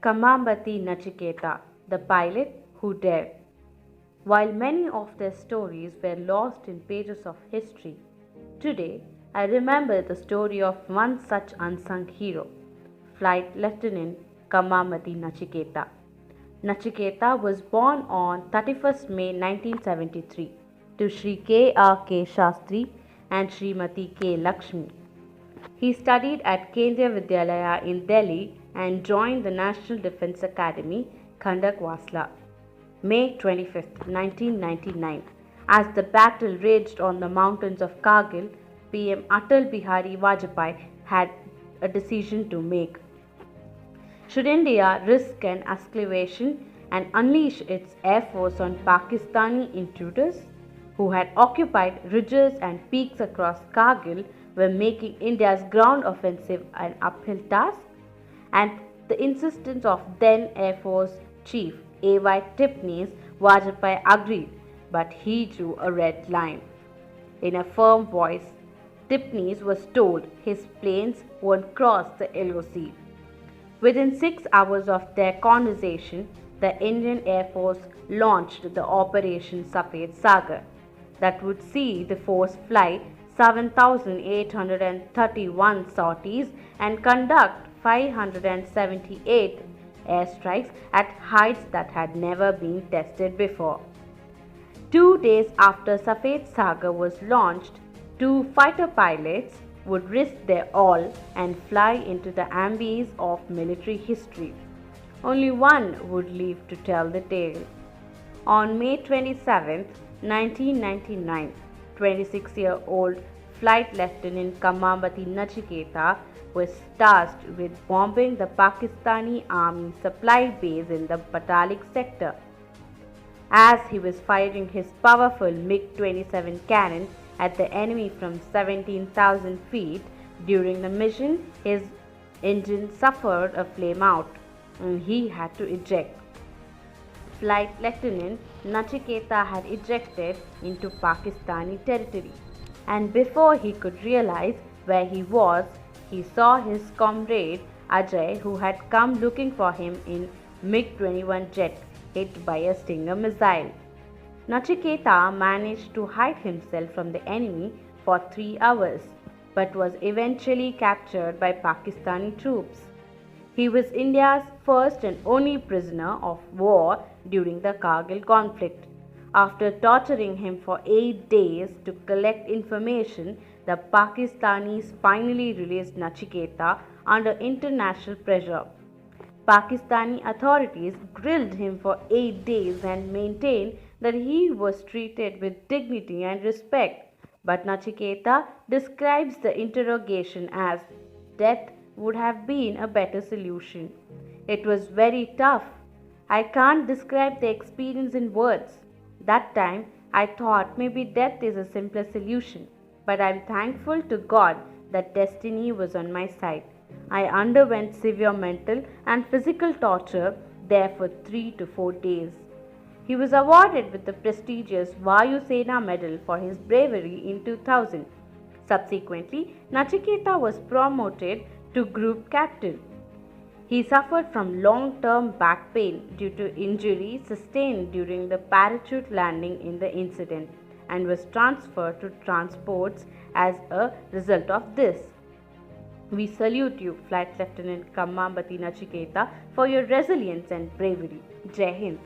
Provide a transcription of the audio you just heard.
Kamambati Nachiketa, the pilot who dared. While many of their stories were lost in pages of history, today I remember the story of one such unsung hero, Flight Lieutenant Kamambati Nachiketa. Nachiketa was born on 31st May 1973 to Sri K. R. K. Shastri and Srimati K. Lakshmi. He studied at Kendriya Vidyalaya in Delhi and joined the National Defence Academy, Khandakwasla, May 25, 1999. As the battle raged on the mountains of Kargil, PM Atal Bihari Vajpayee had a decision to make. Should India risk an escalation and unleash its air force on Pakistani intruders who had occupied ridges and peaks across Kargil, were making India's ground offensive an uphill task? And the insistence of then Air Force Chief A.Y. Tipnis, Vajpayee agreed, but he drew a red line. In a firm voice, Tipnis was told his planes won't cross the LOC. Within 6 hours of their conversation, the Indian Air Force launched the Operation Safed Sagar that would see the force fly 7,831 sorties and conduct 578 airstrikes at heights that had never been tested before. 2 days after Safed Sagar was launched, 2 fighter pilots would risk their all and fly into the abyss of military history. Only one would live to tell the tale. On May 27, 1999, 26-year-old Flight Lieutenant Kamambati Nachiketa was tasked with bombing the Pakistani Army supply base in the Batalik sector. As he was firing his powerful MiG-27 cannon at the enemy from 17,000 feet, during the mission, his engine suffered a flameout and he had to eject. Flight Lieutenant Nachiketa had ejected into Pakistani territory, and before he could realize where he was, he saw his comrade Ajay, who had come looking for him in MiG-21 jet, hit by a Stinger missile. Nachiketa managed to hide himself from the enemy for 3 hours, but was eventually captured by Pakistani troops. He was India's first and only prisoner of war during the Kargil conflict. After torturing him for 8 days to collect information, the Pakistanis finally released Nachiketa under international pressure. Pakistani authorities grilled him for 8 days and maintained that he was treated with dignity and respect. But Nachiketa describes the interrogation as death would have been a better solution. It was very tough. I can't describe the experience in words. That time I thought maybe death is a simpler solution, but I'm thankful to God that destiny was on my side. I underwent severe mental and physical torture there for 3 to 4 days. He was awarded with the prestigious Vayu Sena Medal for his bravery in 2000. Subsequently, Nachiketa was promoted to Group Captain. He suffered from long-term back pain due to injury sustained during the parachute landing in the incident and was transferred to transports as a result of this. We salute you, Flight Lieutenant Kamambati Nachiketa, for your resilience and bravery. Jai Hind.